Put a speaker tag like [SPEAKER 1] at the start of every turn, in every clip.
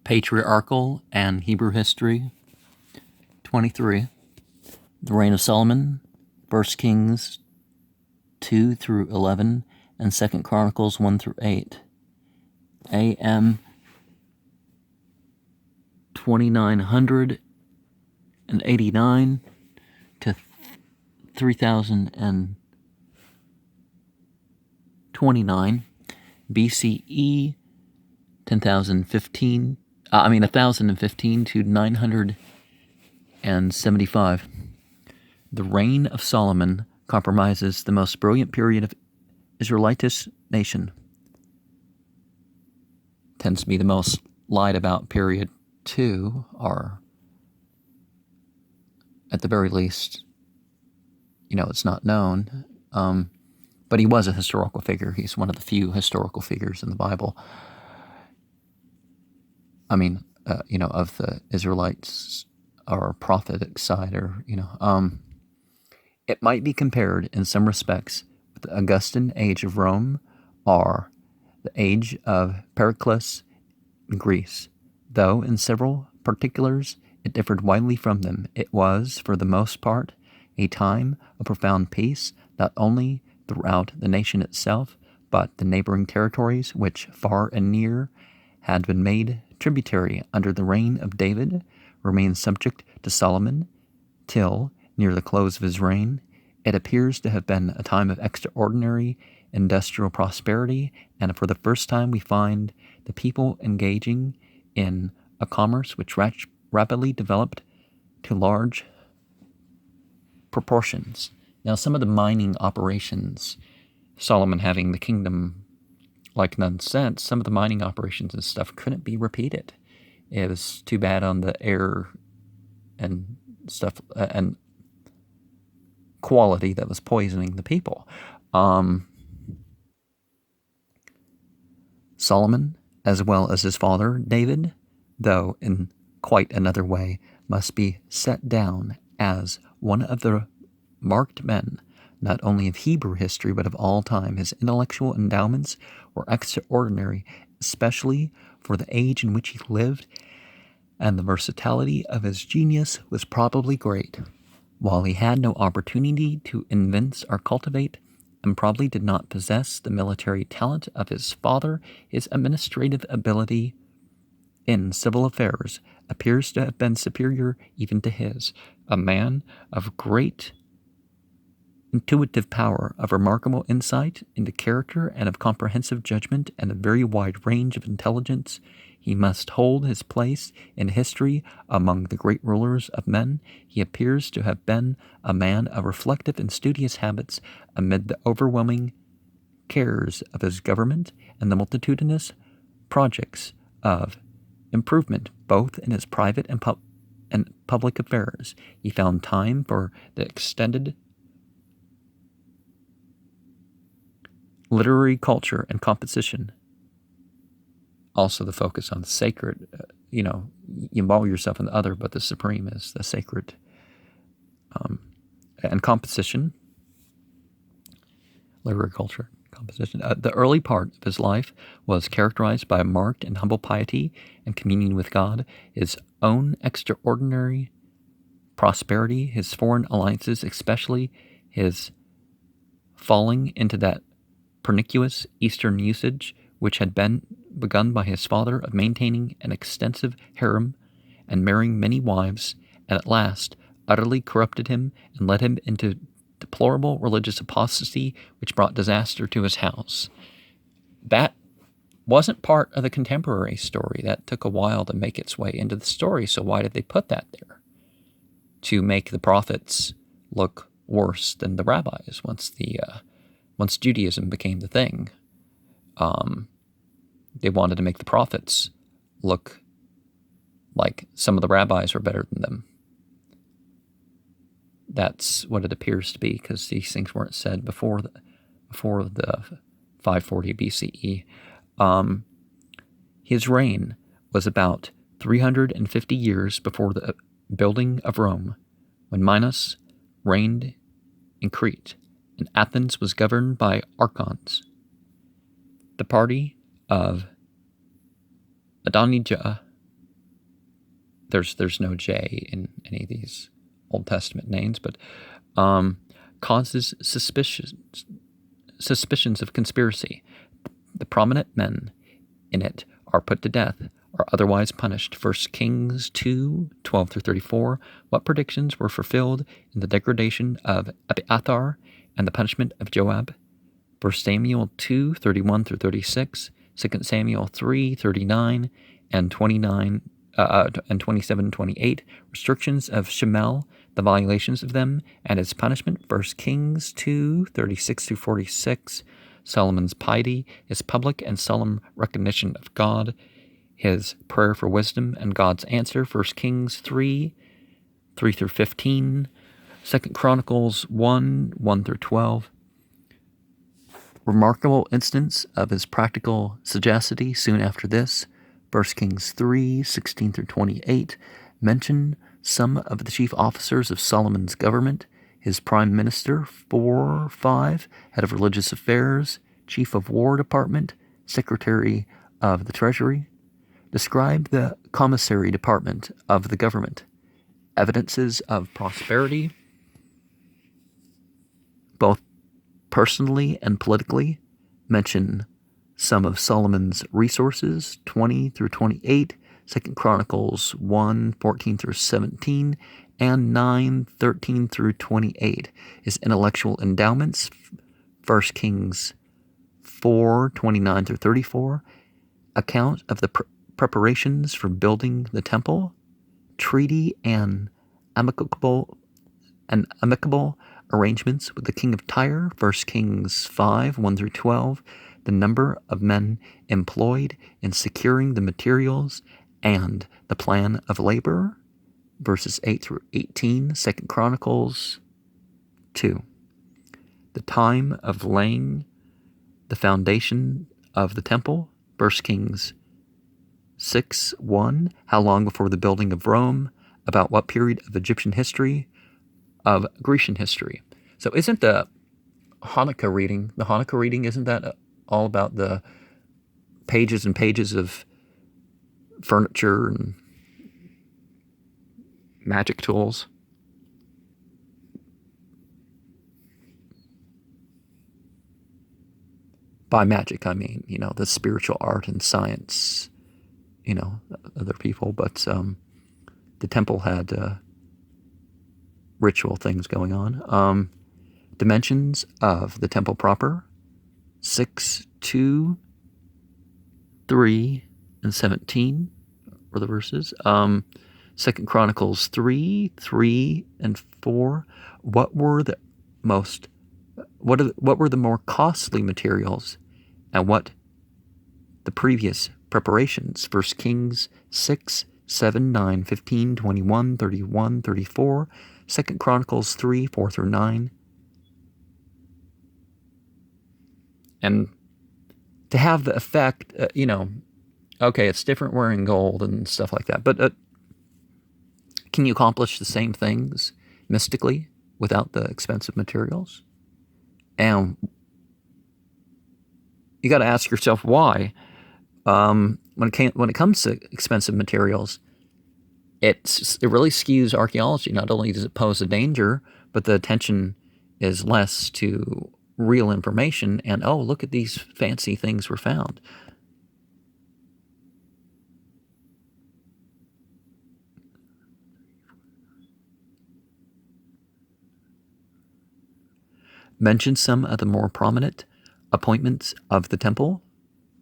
[SPEAKER 1] Patriarchal and Hebrew History. 23. The Reign of Solomon, 1 Kings 2 through 11, and 2 Chronicles 1 through 8. AM 2989 to 3029. BCE 1015 to 975. The reign of Solomon compromises the most brilliant period of Israelitish nation. Tends to be the most lied about period too, or at the very least, it's not known. But he was a historical figure. He's one of the few historical figures in the Bible. Of the Israelites or prophetic side, it might be compared in some respects with the Augustan age of Rome or the age of Pericles in Greece, though in several particulars it differed widely from them. It was, for the most part, a time of profound peace, not only throughout the nation itself, but the neighboring territories which, far and near, had been made tributary under the reign of David, remained subject to Solomon till near the close of his reign. It appears to have been a time of extraordinary industrial prosperity, and for the first time we find the people engaging in a commerce which rapidly developed to large proportions. Now, some of the mining operations, Solomon having the kingdom like none since, some of the mining operations and stuff couldn't be repeated. It was too bad on the air and stuff and quality that was poisoning the people. Solomon, as well as his father David, though in quite another way, must be set down as one of the marked men, not only of Hebrew history, but of all time. His intellectual endowments were extraordinary, especially for the age in which he lived, and the versatility of his genius was probably great. While he had no opportunity to invent or cultivate, and probably did not possess the military talent of his father, his administrative ability in civil affairs appears to have been superior even to his. A man of great intuitive power, of remarkable insight into character, and of comprehensive judgment, and a very wide range of intelligence, he must hold his place in history among the great rulers of men. He appears to have been a man of reflective and studious habits amid the overwhelming cares of his government and the multitudinous projects of improvement, both in his private and public affairs. He found time for the extended literary culture and composition. Also the focus on the sacred, you involve yourself in the other, but the supreme is the sacred. And composition, literary culture, composition. The early part of his life was characterized by a marked and humble piety and communion with God, his own extraordinary prosperity, his foreign alliances, especially his falling into that pernicious Eastern usage which had been begun by his father of maintaining an extensive harem and marrying many wives, and at last utterly corrupted him and led him into deplorable religious apostasy which brought disaster to his house. That wasn't part of the contemporary story. That took a while to make its way into the story, so why did they put that there? To make the prophets look worse than the rabbis once Judaism became the thing. They wanted to make the prophets look like some of the rabbis were better than them. That's what it appears to be, because these things weren't said before the 540 BCE. His reign was about 350 years before the building of Rome, when Minos reigned in Crete, and Athens was governed by archons. The party of Adonijah there's no J in any of these Old Testament names, but causes suspicions of conspiracy. The prominent men in it are put to death or otherwise punished. 1 Kings 2:12-34. What predictions were fulfilled in the degradation of Abiathar and the punishment of Joab? 1 Samuel 2:31-36. 2 Samuel 3:39 and 29 and 27-28. Restrictions of Shemel, the violations of them, and its punishment. 1 Kings 2:36-46. Solomon's piety, his public and solemn recognition of God, his prayer for wisdom and God's answer. 1 Kings 3:3-15. 2 Chronicles 1:1-12. Remarkable instance of his practical sagacity soon after this. 1 Kings 3:16-28 mention some of the chief officers of Solomon's government, his prime minister, 4:5, head of religious affairs, chief of war department, secretary of the treasury. Describe the commissary department of the government. Evidences of prosperity, both personally and politically. Mention some of Solomon's resources, 20-28, 2 Chronicles 1:14-17, and 9:13-28. His intellectual endowments, 1 Kings 4:29-34, account of the preparations for building the temple, treaty and amicable arrangements with the king of Tyre, 1 Kings 5:1-12, the number of men employed in securing the materials and the plan of labor, verses 8-18, 2 Chronicles 2. The time of laying the foundation of the temple, 1 Kings 6:1, how long before the building of Rome, about what period of Egyptian history, of Grecian history. So isn't the Hanukkah reading, isn't that all about the pages and pages of furniture and magic tools? By magic, I mean, the spiritual art and science, other people, but the temple had ritual things going on. Dimensions of the temple proper, 6, 2, 3, and 17 were the verses. 2 Chronicles 3, 3, and 4. What were the more costly materials, and what the previous preparations? 1 Kings 6, 7, 9, 15, 21, 31, 34. 2 Chronicles 3, 4-9. And to have the effect, okay, it's different wearing gold and stuff like that, but can you accomplish the same things mystically without the expensive materials? And you got to ask yourself why. When it comes to expensive materials, it really skews archaeology. Not only does it pose a danger, but the attention is less to real information and, oh, look at these fancy things were found. Mention some of the more prominent appointments of the temple.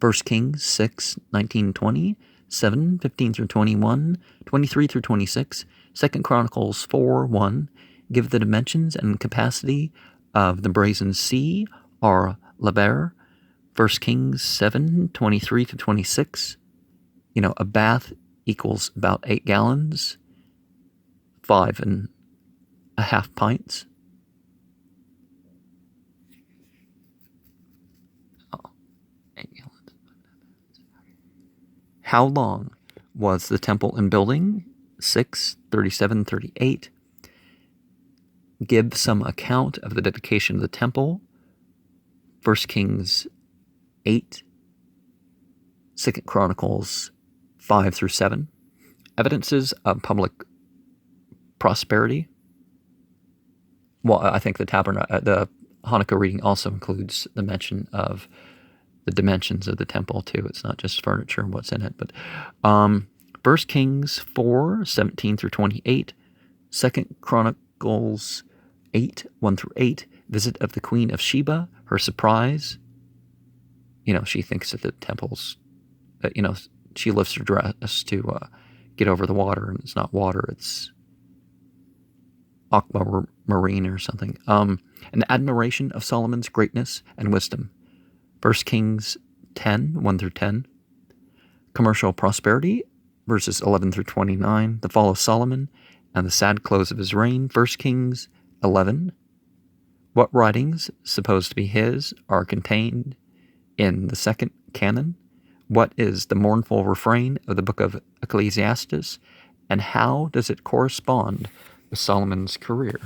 [SPEAKER 1] 1 Kings 6, 19-20, 7, 15-21, 23-26, 2 Chronicles 4, 1. Give the dimensions and capacity of the brazen sea, or laver. 1 Kings 7, 23-26. A bath equals about 8 gallons, 5.5 pints. Oh, 8 gallons. How long was the temple in building? 6, 37-38. Give some account of the dedication of the temple. 1 Kings 8, 2 Chronicles 5-7. evidences of public prosperity. Well, I think the Hanukkah reading also includes the mention of the dimensions of the temple too. It's not just furniture and what's in it, but 1 Kings 4:17 through 28, 2 Chronicles 8:1 through 8, visit of the Queen of Sheba, her surprise. She thinks that the temple's, she lifts her dress to get over the water, and it's not water, it's aquamarine or something. An admiration of Solomon's greatness and wisdom. 1 Kings 10:1 through 10. Commercial prosperity, verses 11 through 29. The fall of Solomon and the sad close of his reign. 1 Kings 11. What writings, supposed to be his, are contained in the second canon? What is the mournful refrain of the book of Ecclesiastes? And how does it correspond with Solomon's career?